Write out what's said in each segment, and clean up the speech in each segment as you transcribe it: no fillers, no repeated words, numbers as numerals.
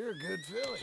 You're a good filly.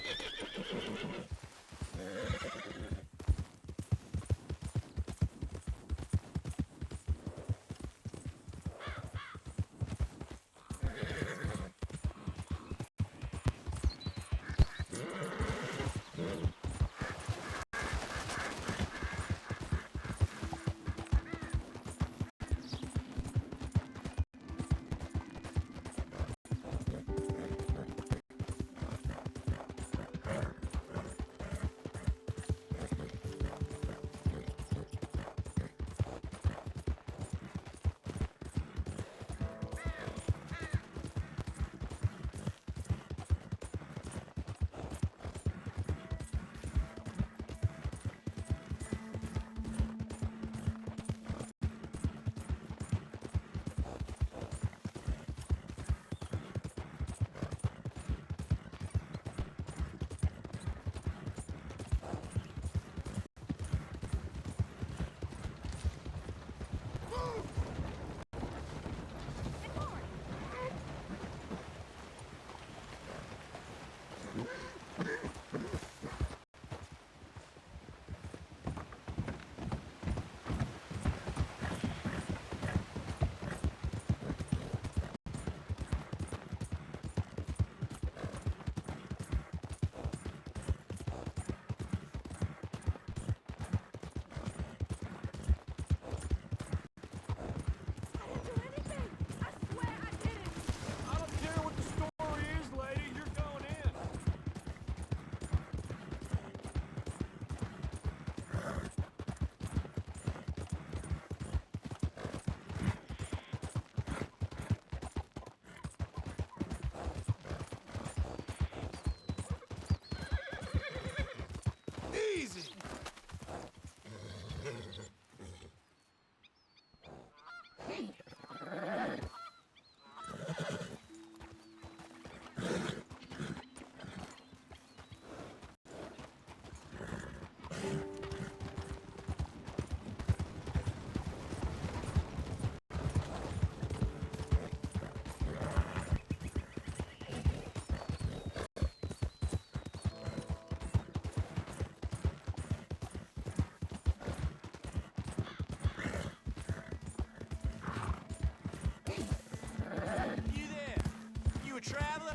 Traveler?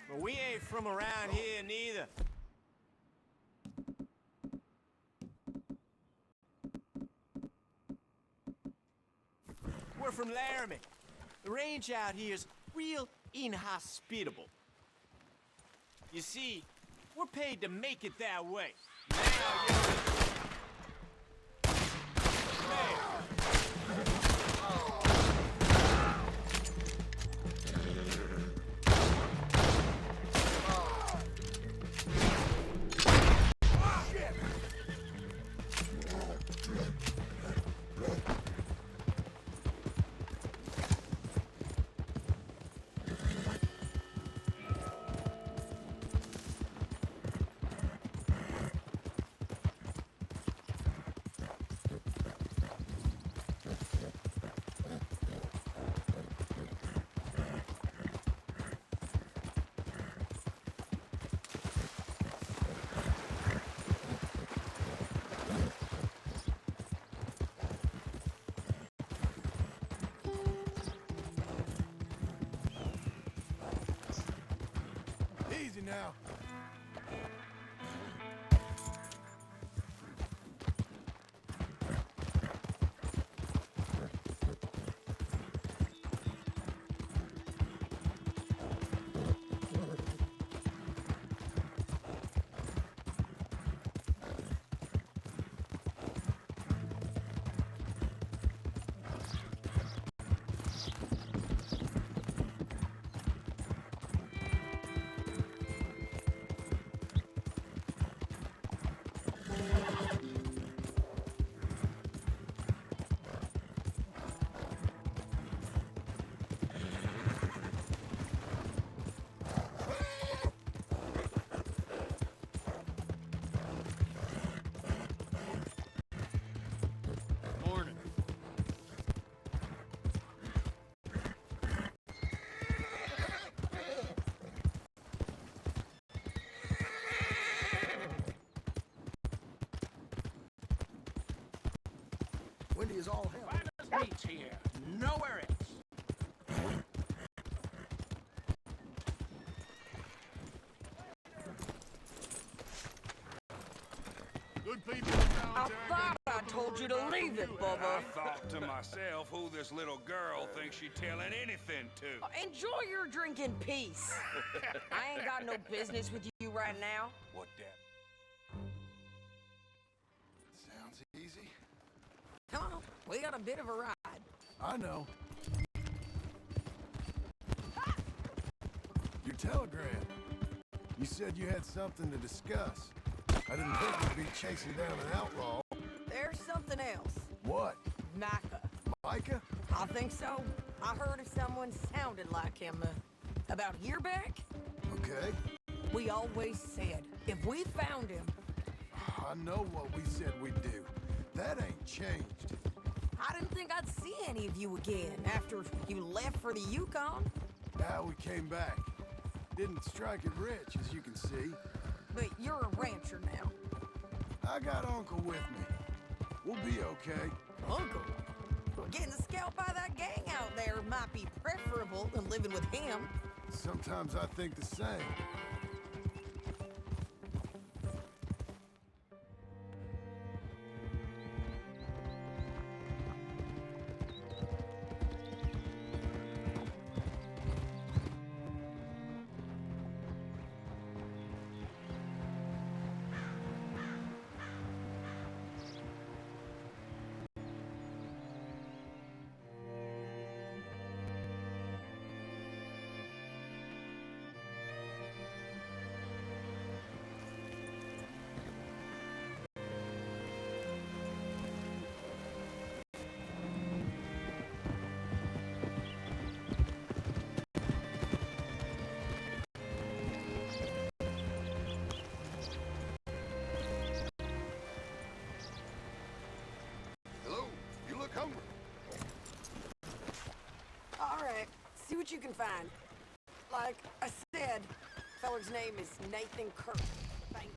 But we ain't from around here neither. We're from Laramie. The range out here's real inhospitable. You see, we're paid to make it that way. Now Easy now. Hates here. Nowhere else. Good people downtown. I thought I told you to leave it, I Bubba. thought to myself who this little girl thinks she telling anything to. Enjoy your drink in peace. I ain't got no business with you right now. What that? Sounds easy. Come on, we got a bit of a ride. I know. Your telegram. You said you had something to discuss. I didn't think you'd be chasing down an outlaw. There's something else. What? Micah. Micah? I think so. I heard of someone sounded like him about a year back. Okay. We always said, if we found him, I know what we said we'd do. That ain't changed. I didn't think I'd see any of you again after you left for the Yukon. Now we came back. Didn't strike it rich, as you can see. But you're a rancher now. I got Uncle with me. We'll be okay. Uncle? Well, getting scalped by that gang out there might be preferable than living with him. Sometimes I think the same. Hungry. All right, see what you can find. Like I said, feller's name is Nathan Kirk. Thank you.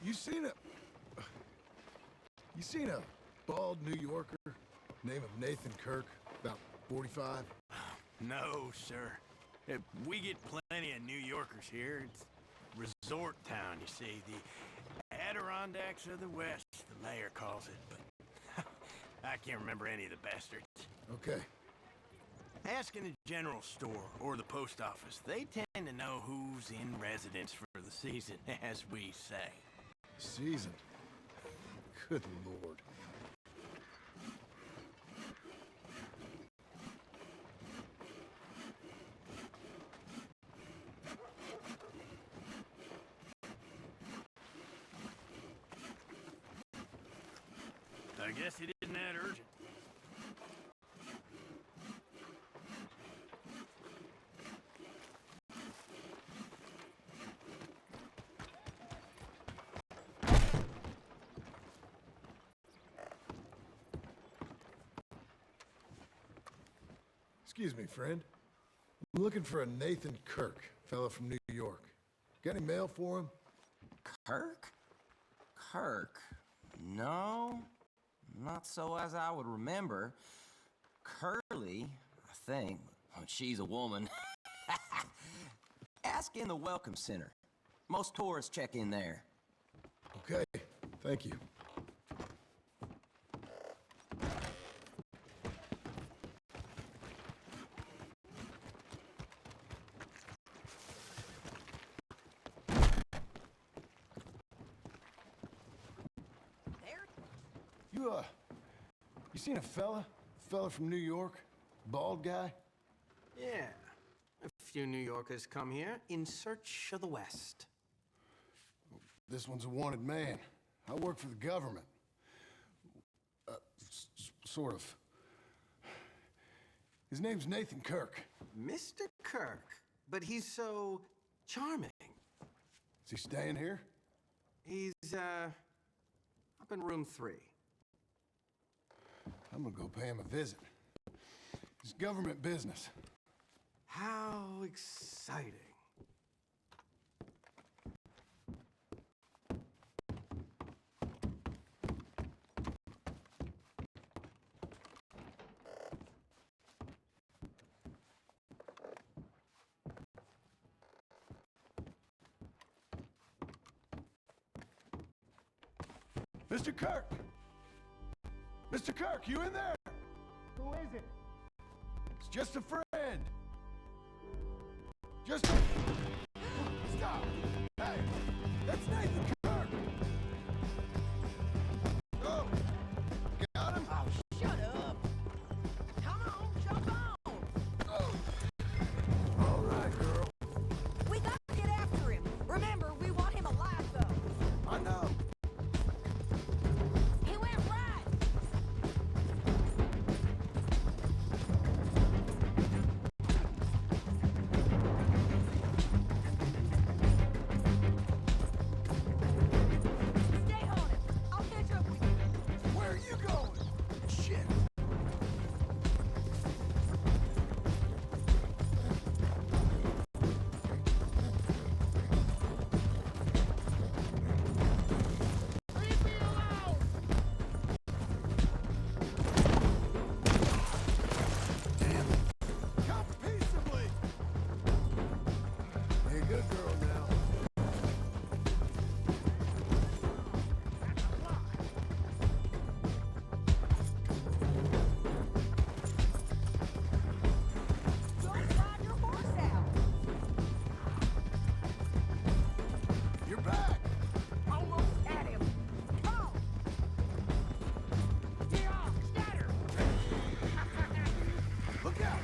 You seen a bald New Yorker, name of Nathan Kirk, about 45? No, sir. We get plenty of New Yorkers here. It's resort town, you see. The Adirondacks of the West, the mayor calls it, but I can't remember any of the bastards. Okay. Ask in the general store or the post office. They tend to know who's in residence for the season, as we say. Season? Good Lord. I guess it isn't that urgent. Excuse me, friend. I'm looking for a Nathan Kirk, fellow from New York. Got any mail for him? Kirk? Kirk? No, not so as I would remember. Curly, I think. Oh, she's a woman. Ask in the Welcome Center. Most tourists check in there. Okay, thank you. You seen a fella from New York? Bald guy? Yeah. A few New Yorkers come here in search of the West. This one's a wanted man. I work for the government. Sort of. His name's Nathan Kirk. Mr. Kirk, but he's so charming. Is he staying here? He's, up in room 3. I'm gonna go pay him a visit. It's government business. How exciting. Mr. Kirk! Mr. Kirk, you in there? Who is it? It's just a friend. Just a... Stop! Hey! That's Nathan Kirk! Oh! Got him? Oh, shut up. Come on, jump on. Oh. All right, girl. We got to get after him. Remember, we want him alive, though. I know. He went right. Stay on him. I'll catch up with you. Where are you going? Shit. Leave me alone! Damn it. Come peaceably. Be a good girl now. Don't ride your horse out. You're back. Almost had him. Come on. Scatter. Look out.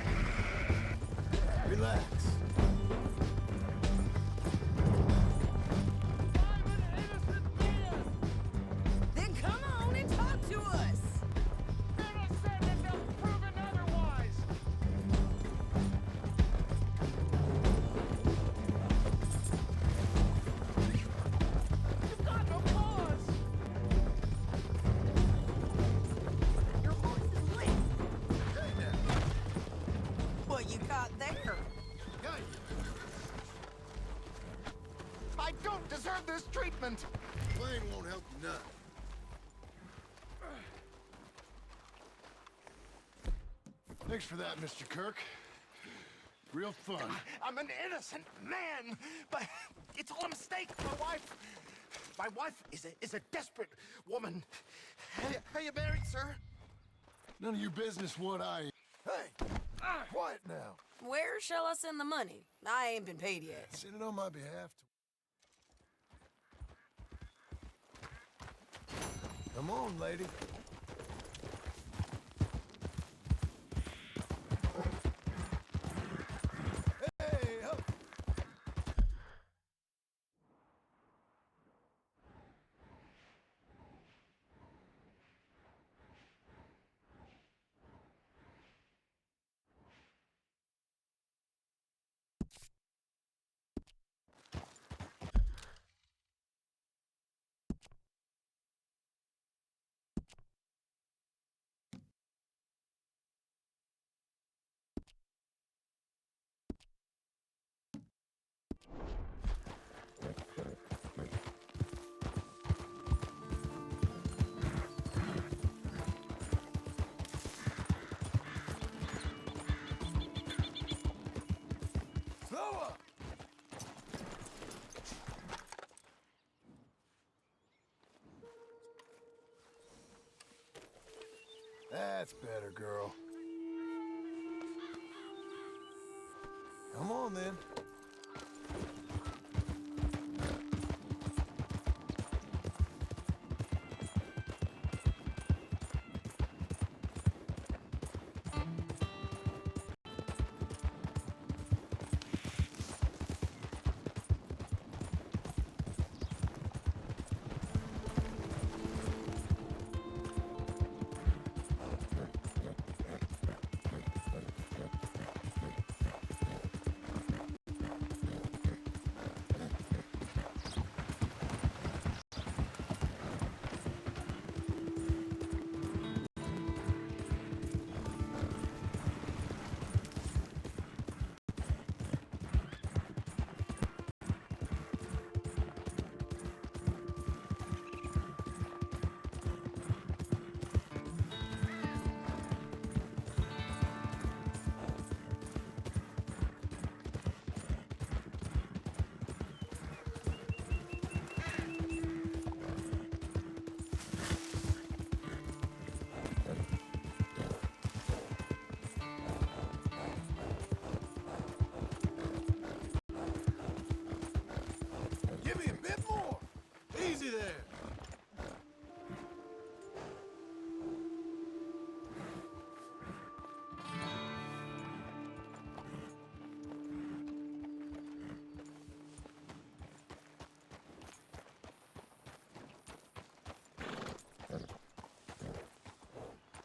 Relax. Then come on and talk to us. Innocent until proven otherwise! You've got no cause! Your horse is lit. Hey now. What you caught there? Got you. I don't deserve this treatment! Plane won't help you none. Thanks for that, Mr. Kirk. Real fun. I'm an innocent man, but it's all a mistake. My wife is a desperate woman. Are you married, sir? None of your business what I... Hey! Quiet now. Where shall I send the money? I ain't been paid yet. Send it on my behalf. Come on, lady. Hey, ho! Slower! That's better, girl. Come on, then.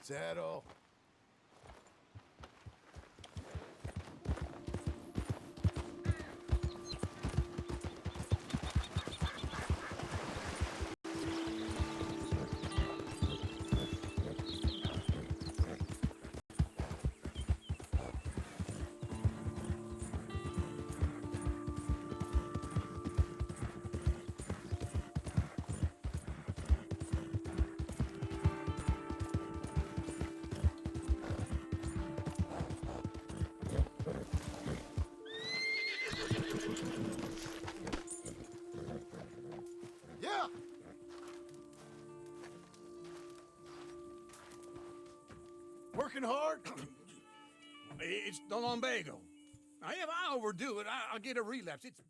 Is that all? Yeah! Working hard? It's the lumbago. Now, if I overdo it, I'll get a relapse. It's...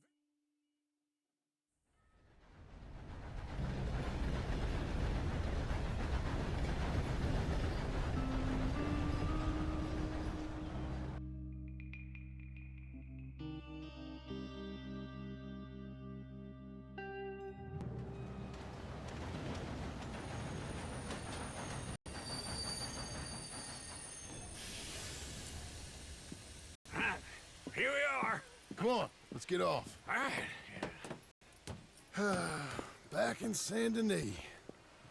Here we are. Come on, let's get off. All right. Back in Saint Denis.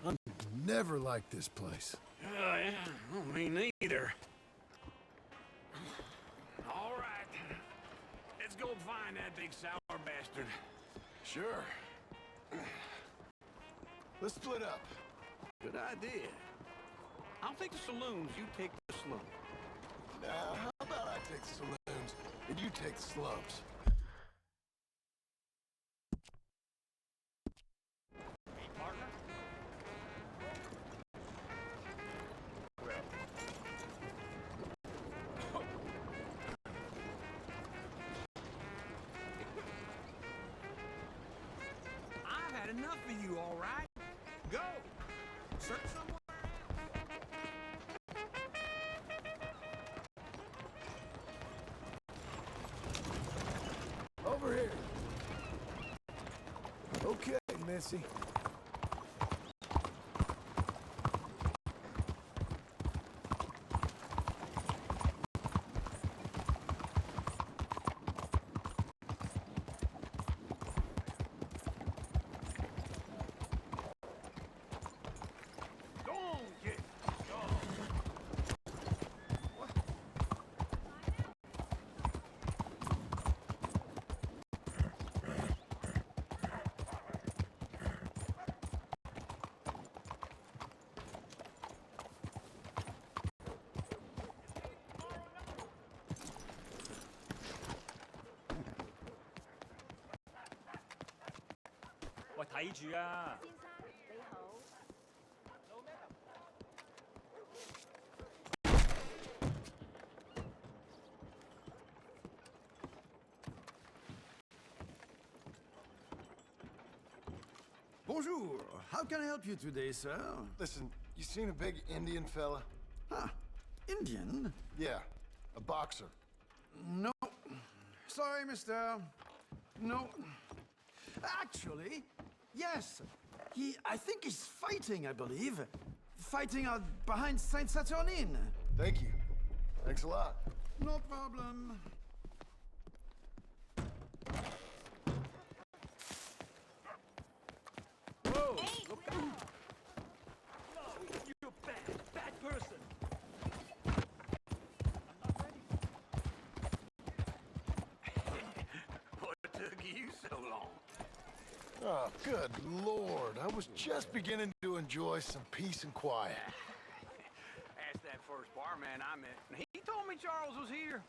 I never liked this place. Yeah, well, me neither. All right. Let's go find that big sour bastard. Sure. Let's split up. Good idea. I'll take the saloons, you take the slum. Now, how about I take the saloons and you take the slums? Hey, partner. I've had enough of you, all right? Go. Search somewhere. Over here. Okay, Missy. Go on, kid. Go on. Bonjour. How can I help you today, sir? Listen, you seen a big Indian fella? Ah, Indian? Yeah, a boxer. No. Sorry, mister. No. Actually, yes. I think he's fighting, I believe. Fighting out behind Saint Saturnin. Thank you. Thanks a lot. No problem. Whoa! Look out! No, you're a bad person. I'm not ready. What took you so long? Oh, good Lord. I was just beginning to enjoy some peace and quiet. Asked that first barman I met, and he told me Charles was here.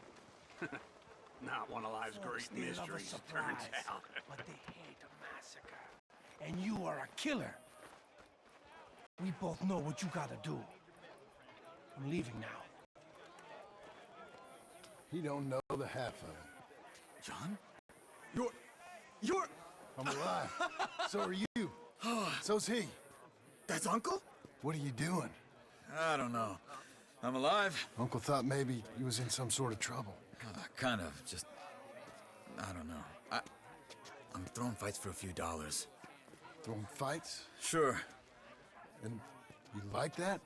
Not one of life's great mysteries, turns out. But they hate a massacre. And you are a killer. We both know what you gotta do. I'm leaving now. He don't know the half of it. John? You're... I'm alive. So are you. So's he. That's Uncle? What are you doing? I don't know. I'm alive. Uncle thought maybe you was in some sort of trouble. Kind of, just... I don't know. I'm throwing fights for a few dollars. Throwing fights? Sure. And you like that?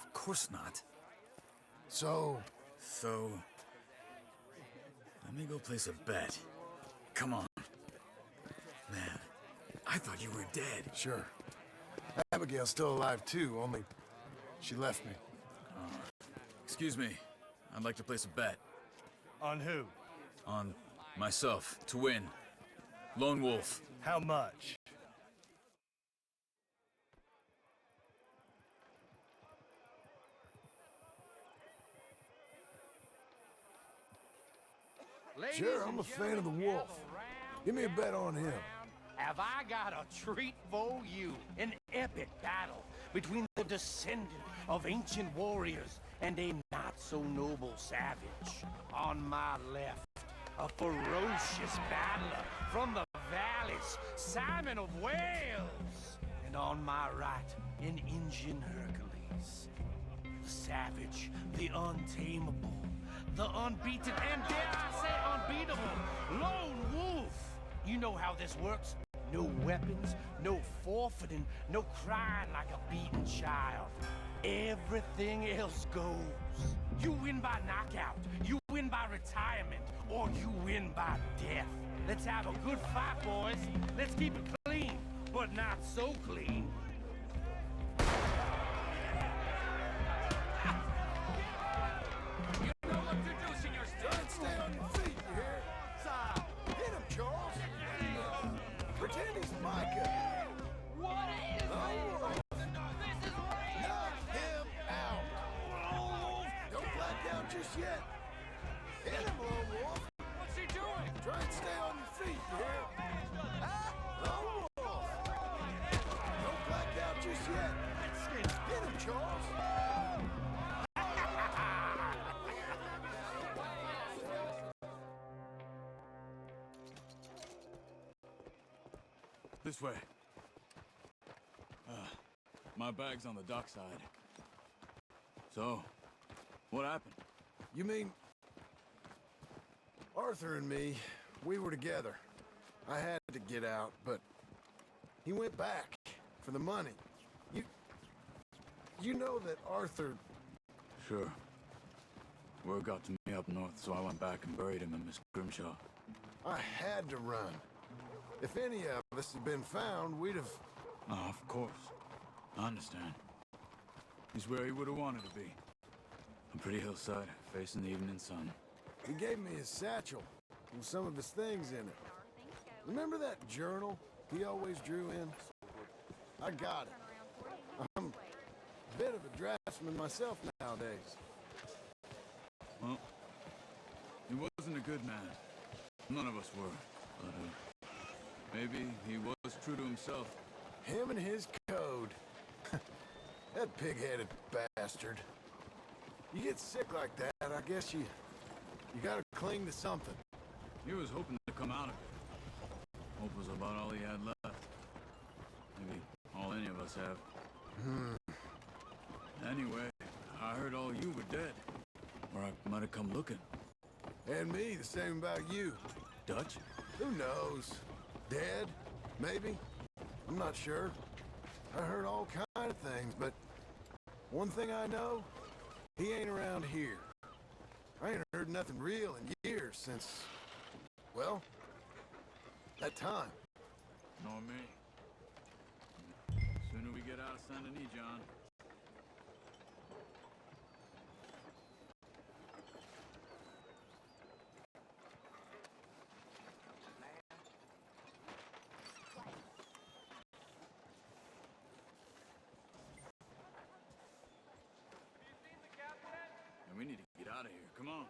Of Of course not. So, So, let me go place a bet. Come on. Man, I thought you were dead. sure. Abigail's still alive too, only she left me. Excuse me. I'd like to place a bet. On who? On myself, to win. Lone Wolf. How much? Sure, I'm a fan of the wolf. Give me a bet on him. Have I got a treat for you? An epic battle between the descendant of ancient warriors and a not-so-noble savage. On my left, a ferocious battler from the valleys, Simon of Wales. And on my right, an Indian Hercules. The savage, the untamable, the unbeaten, and dare I say unbeatable, Lone Wolf. You know how this works. No weapons, no forfeiting, no crying like a beaten child. Everything else goes. You win by knockout, you win by retirement, or you win by death. Let's have a good fight, boys. Let's keep it clean, but not so clean. You know what to do, Senor Stone. Stay on your feet, you hear? Side. Hit him, Charles. Pretend he's Micah. What is Oh, this? This is real. knock him out. Don't black out just yet. Hit him, Lone Wolf. What's he doing? Try and stay on your feet, you hear? Lone Wolf. Don't black out just yet. Hit him, Charles. This way. My bag's on the dockside. So, what happened? You mean Arthur and me, we were together. I had to get out, but he went back for the money. You know that Arthur... Sure. Word got to me up north, so I went back and buried him in Miss Grimshaw. I had to run. If any of us had been found, we'd have... Oh, of course. I understand. He's where he would have wanted to be. A pretty hillside, facing the evening sun. He gave me his satchel with some of his things in it. Remember that journal he always drew in? I got it. I'm a bit of a draftsman myself nowadays. Well, he wasn't a good man. None of us were. But, maybe he was true to himself. Him and his code. That pig-headed bastard. You get sick like that, I guess you gotta cling to something. He was hoping to come out of it. Hope was about all he had left. Maybe all any of us have. Anyway, I heard all you were dead. Or I might have come looking. And me, the same about you. Dutch? Who knows? Dead? Maybe? I'm not sure. I heard all kind of things, but one thing I know, he ain't around here. I ain't heard nothing real in years since, well, that time. Nor me. Sooner we get out of Saint Denis, John. And we need to get out of here. Come on.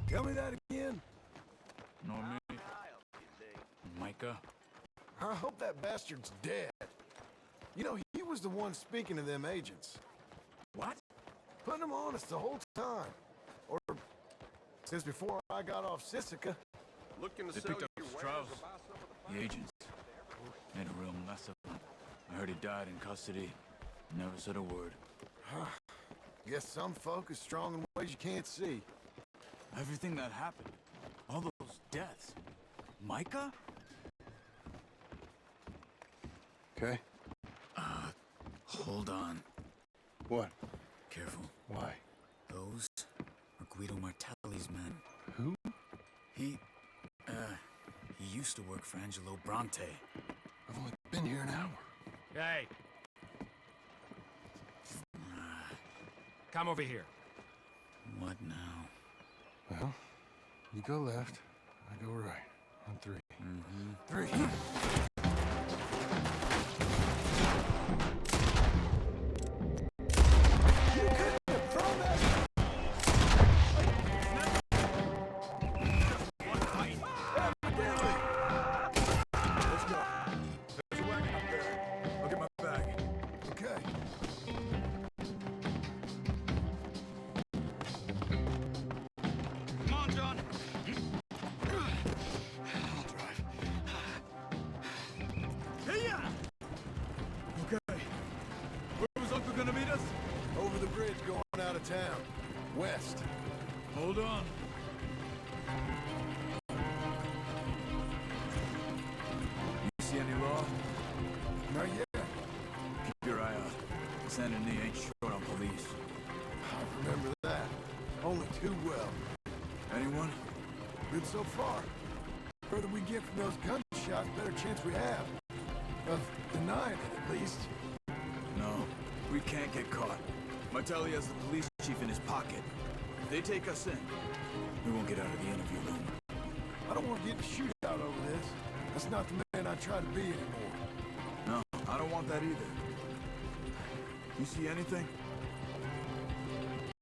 Tell me that again. Nor me. Micah. I hope that bastard's dead. You know, he was the one speaking to them agents. What? Putting them on us the whole time. Or since before I got off Sisika. They picked up Strauss. The agents. Made a real mess of him. I heard he died in custody. Never said a word. Guess some folk is strong in ways you can't see. Everything that happened. All those deaths. Micah? Okay. Hold on. What? Careful. Why? Those are Guido Martelli's men. Who? He used to work for Angelo Bronte. I've only been here an hour. Hey. Come over here. What now? Well, you go left, I go right. On three. Three. Let's go. There's a wagon up there. I'll get my bag. Okay. Come on, John. I'll drive. Hey-ya! Okay. Where was Uncle gonna meet us? Over the bridge going out of town. West. Hold on. You see any law? Not yet. Keep your eye out. Saint Denis ain't short on police. I remember that. Only too well. Anyone? Good so far. The further we get from those gunshots, better chance we have. Of denying it, at least. No, we can't get caught. Martelli has the police chief in his pocket. If they take us in, we won't get out of the interview room. I don't want to get in a shootout over this. That's not the man I try to be anymore. No, I don't want that either. You see anything?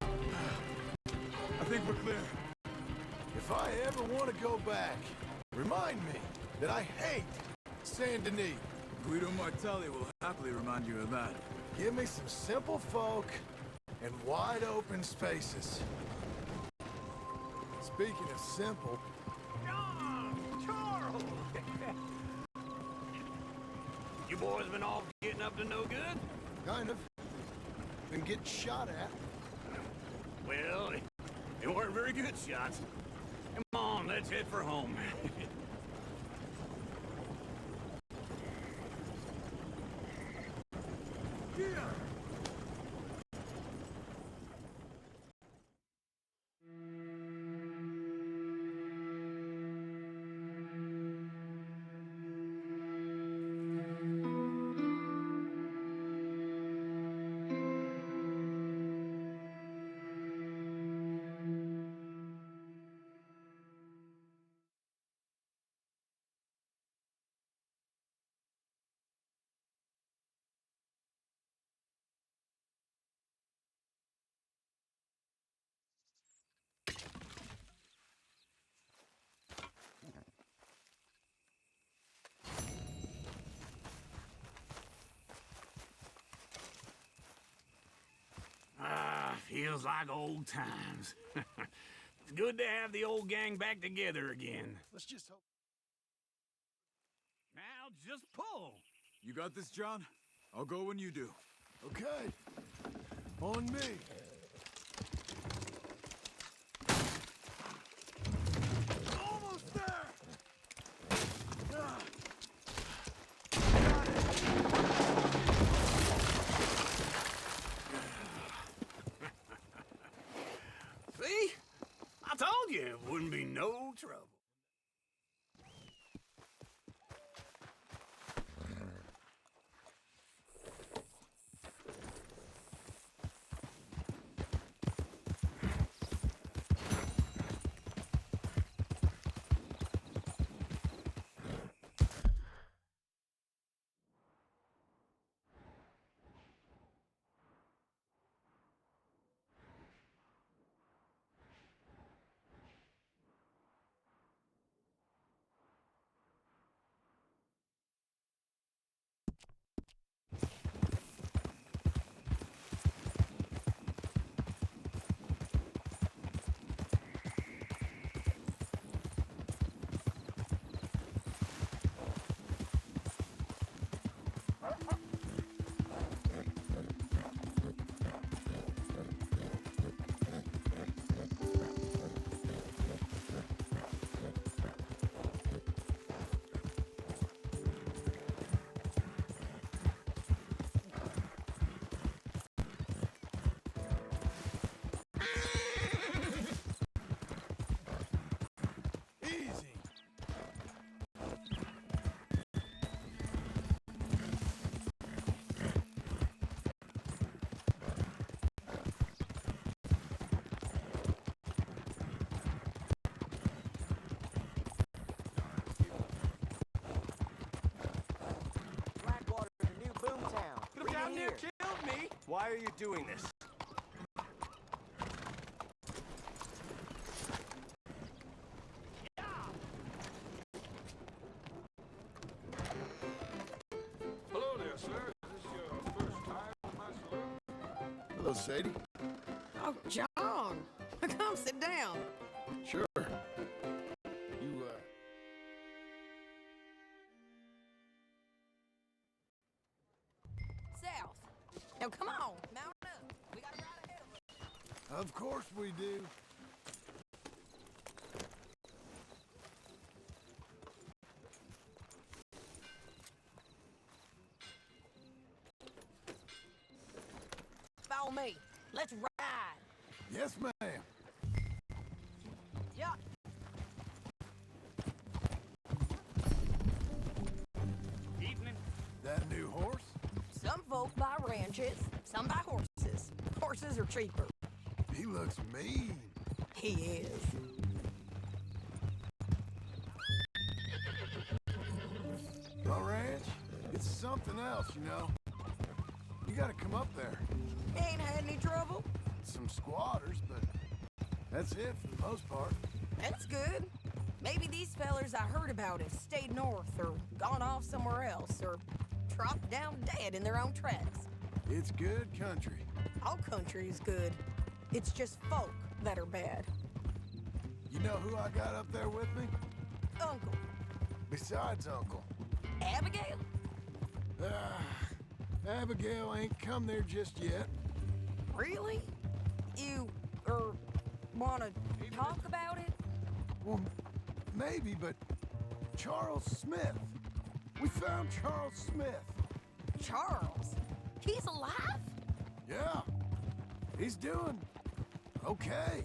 I think we're clear. If I ever want to go back, remind me that I hate Saint Denis. Guido Martelli will happily remind you of that. Give me some simple folk and wide open spaces. Speaking of simple, John! Charles! You boys been off getting up to no good? kind of, been getting shot at. Well, they weren't very good shots. Come on, let's head for home. Feels like old times. It's good to have the old gang back together again. Let's just hope. Now just pull. You got this, John? I'll go when you do. Okay, on me. Almost there! See? I told you it wouldn't be no trouble. Easy. Blackwater, the new boomtown. Look down there, killed me. Why are you doing this? Hello there, sir. Is this your first time at my saloon? Hello, Sadie. Oh, John. Come sit down. Sure. South. Now, come on. Mount up. We got a ride ahead of us. Of course we do. Follow me. Let's ride. Yes, ma'am. Yeah. Evening. That new horse? Some folk buy ranches, some buy horses. Horses are cheaper. He looks mean. He is. My ranch, it's something else, you know. You gotta come up there. Ain't had any trouble? Some squatters, but that's it for the most part. That's good. Maybe these fellers I heard about have stayed north or gone off somewhere else or dropped down dead in their own tracks. It's good country. All country is good. It's just folk that are bad. You know who I got up there with me? Uncle. Besides Uncle. Abigail? Abigail ain't come there just yet. Really? You, wanna talk about it? Well, maybe, but Charles Smith. We found Charles Smith. Charles? He's alive? Yeah. He's doing okay.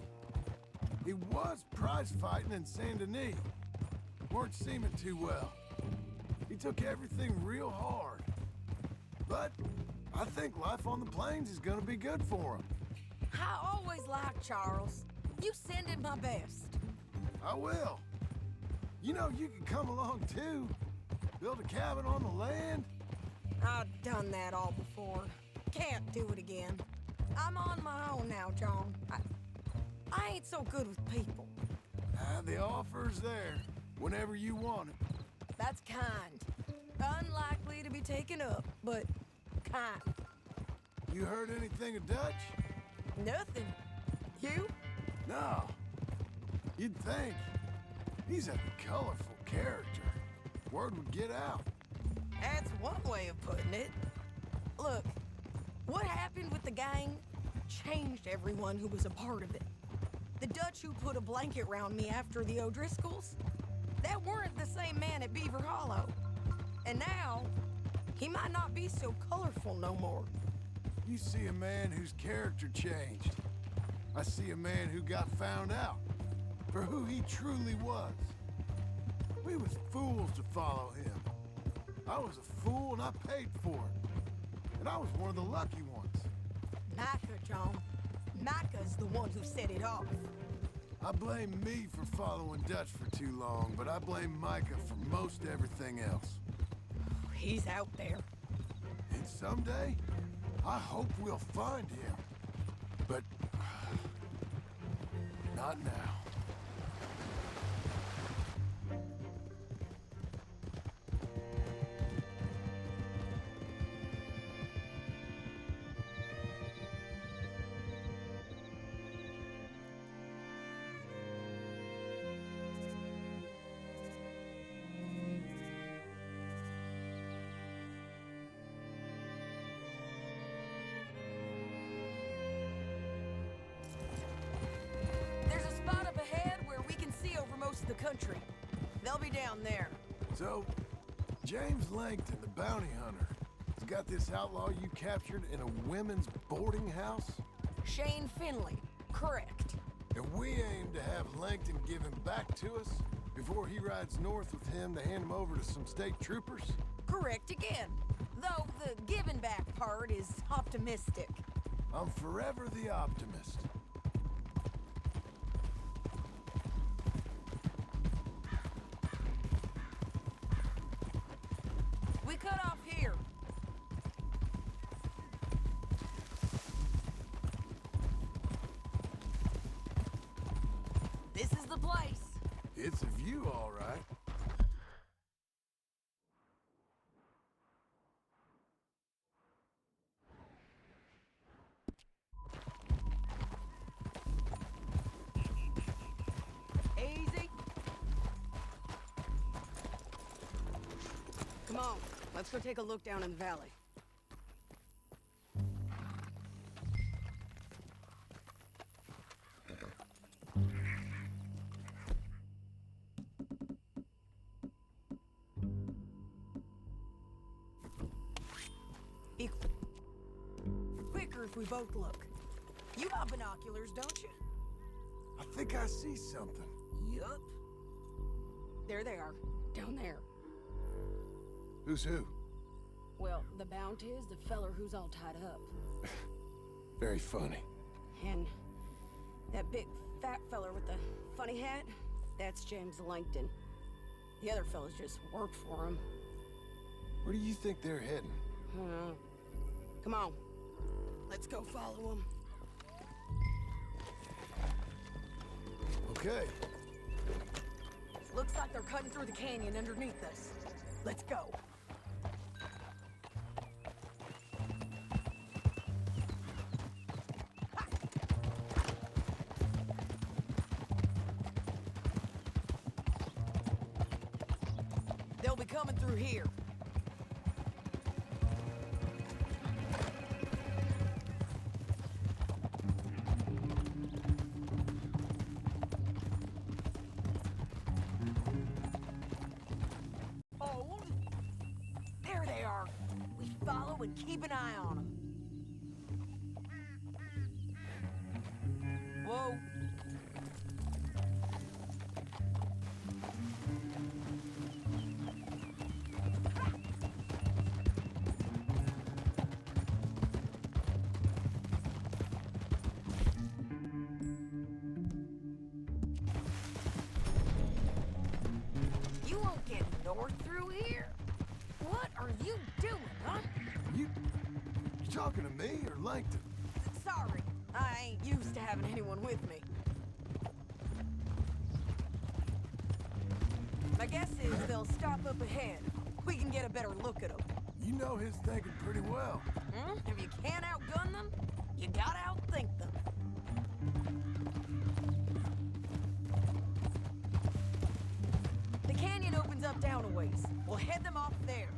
He was prize fighting in Saint Denis. Weren't seeming too well. He took everything real hard. But I think life on the plains is gonna be good for him. I always liked Charles. You send him my best. I will. You know, you can come along too. Build a cabin on the land. I've done that all before. Can't do it again. I'm on my own now, John. I ain't so good with people. The offer's there whenever you want it. That's kind. Unlikely to be taken up, but kind. You heard anything of Dutch? Nothing. You? No. You'd think. He's a colorful character. Word would get out. That's one way of putting it. Look, what happened with the gang changed everyone who was a part of it. The Dutch who put a blanket round me after the O'Driscolls, that weren't the same man at Beaver Hollow. And now, he might not be so colorful no more. You see a man whose character changed. I see a man who got found out for who he truly was. We was fools to follow him. I was a fool and I paid for it. And I was one of the lucky ones. Micah, John. Micah's the one who set it off. I blame me for following Dutch for too long, but I blame Micah for most everything else. He's out there. And someday, I hope we'll find him. But not now. There's a spot up ahead where we can see over most of the country. They'll be down there. So, James Langton, the bounty hunter, has got this outlaw you captured in a women's boarding house? Shane Finley, Correct. And we aim to have Langton give him back to us before he rides north with him to hand him over to some state troopers? Correct again. Though the giving back part is optimistic. I'm forever the optimist. We cut off here. This is the place. It's a view, all right. Easy. Come on, let's go take a look down in the valley. Be quicker if we both look. You got binoculars, don't you? I think I see something. Yup. There they are, down there. Who's who? Well, the Bounty is the feller who's all tied up. Very funny. And that big fat feller with the funny hat, that's James Langton. The other fellas just work for him. Where do you think they're heading? Come on. Let's go follow them. Okay. Looks like they're cutting through the canyon underneath us. Let's go. They'll be coming through here. There they are. We follow and keep an eye on them. Whoa. You won't get north through here? What are you doing, huh? You talking to me or Langton? Sorry, I ain't used to having anyone with me. My guess is they'll stop up ahead. We can get a better look at them. You know his thinking pretty well. If you can't outgun them, you gotta outthink them. The canyon opens up down a ways. We'll head them off there.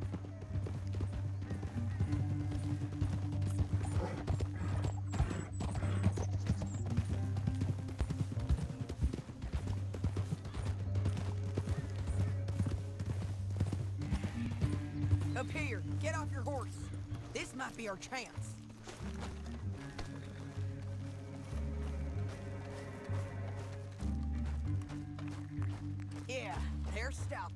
Up here, get off your horse. This might be our chance. Yeah, they're stopping.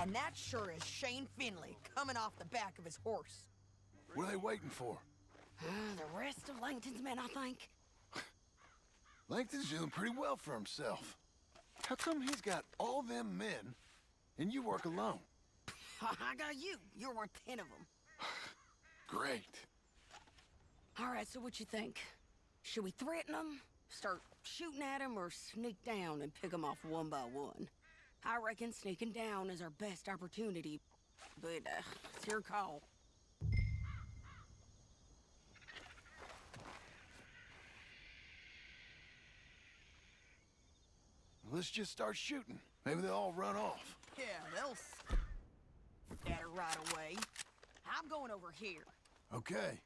And that sure is Shane Finley coming off the back of his horse. What are they waiting for? The rest of Langton's men, I think. Langton's doing pretty well for himself. How come he's got all them men and you work alone? I got you. You're worth 10 of them. Great. All right, so what you think? Should we threaten them, start shooting at them, or sneak down and pick them off one by one? I reckon sneaking down is our best opportunity, but it's your call. Let's just start shooting. Maybe they'll all run off. Yeah, they'll scatter right away. I'm going over here. Okay.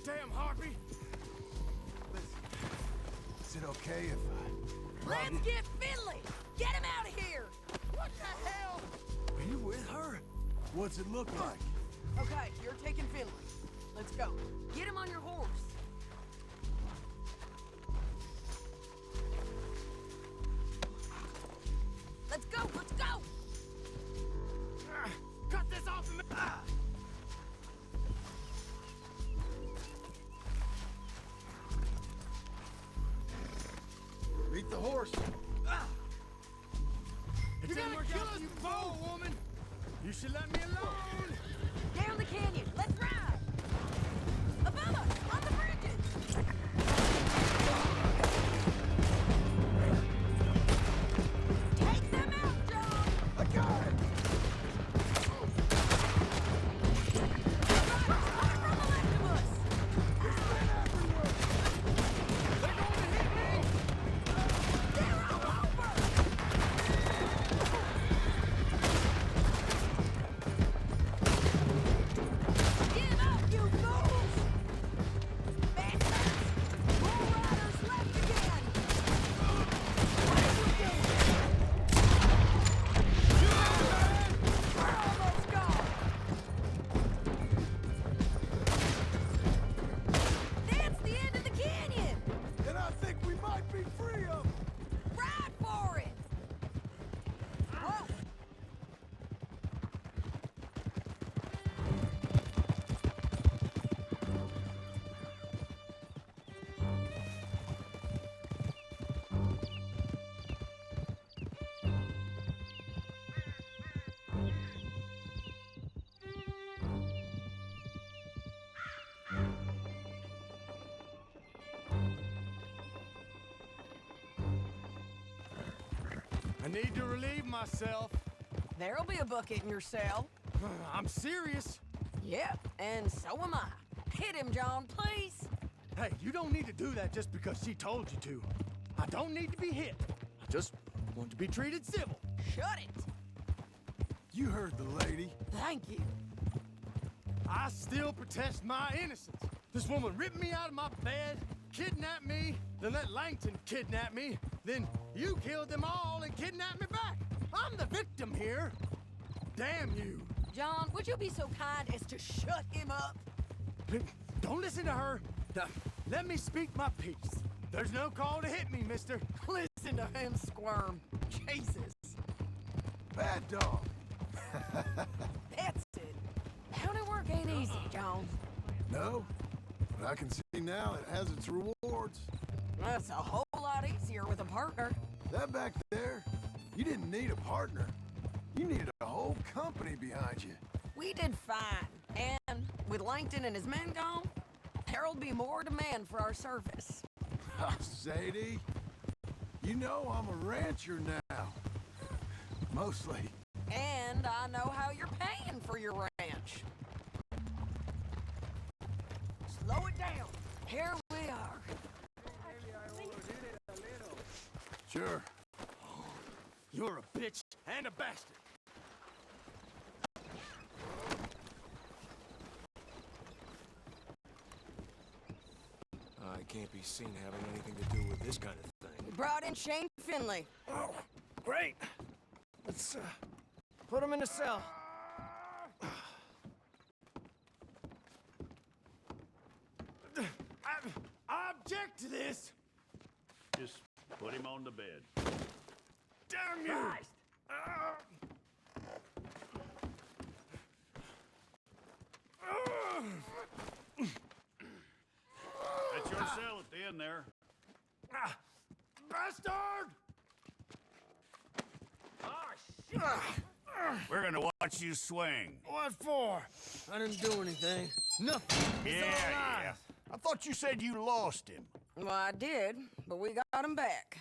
damn harpy! Is it okay if I... Let's get Finley! Get him out of here! What the hell? Are you with her? What's it look like? Okay, you're taking Finley. Let's go. Get him on your horse. Let's go, let's go! Cut this off of me! Meet the horse. It You're didn't gonna work kill out us for you both, both, woman! You should let me alone! Down the canyon, let's ride! Above us, on the bridges! Take them out, John! I got it! Right from the left of us! They're all over! Give up, you fools! Bastards! More riders left again! What are you doing? We're almost gone! That's the end of the canyon! And I think we might be free of them. Ride for it! Whoa! I need to relieve myself. There'll be a bucket in your cell. I'm serious. Yep, and so am I. Hit him, John, please. Hey, you don't need to do that just because she told you to. I don't need to be hit. I just want to be treated civil. Shut it. You heard the lady. Thank you. I still protest my innocence. This woman ripped me out of my bed, kidnapped me, then let Langton kidnap me, then you killed them all and kidnapped me back. I'm the victim here. Damn you. John, would you be so kind as to shut him up? Don't listen to her. Now, let me speak my piece. There's no call to hit me, mister. Listen to him squirm. Jesus. Bad dog. That's it. County work ain't easy, John. No, but I can see now it has its rewards. That's a whole lot easier with a partner. That back there, you didn't need a partner. You needed a whole company behind you. We did fine. And with Langton and his men gone, there'll be more demand for our service. Sadie, you know I'm a rancher now. Mostly. And I know how you're paying for your ranch. Slow it down. Here we are. Sure. You're a bitch and a bastard. I can't be seen having anything to do with this kind of thing. We brought in Shane Finley. Oh, great. Let's put him in a cell. I object to this. Just put him on the bed. Damn you! That's your cell at the end there. Bastard! We're gonna watch you swing. What for? I didn't do anything. Nothing. It's all lies. I thought you said you lost him. Well, I did, but we got him back.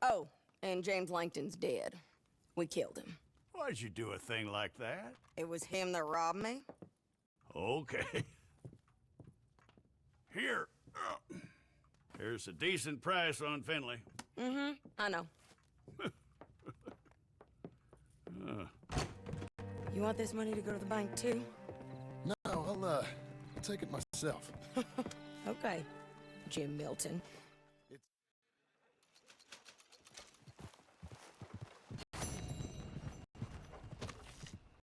Oh, and James Langton's dead. We killed him. Why'd you do a thing like that? It was him that robbed me. Okay. Here. Here's a decent price on Finley. Mm-hmm, I know. You want this money to go to the bank, too? No, I'll take it myself. yourself. Okay, Jim Milton.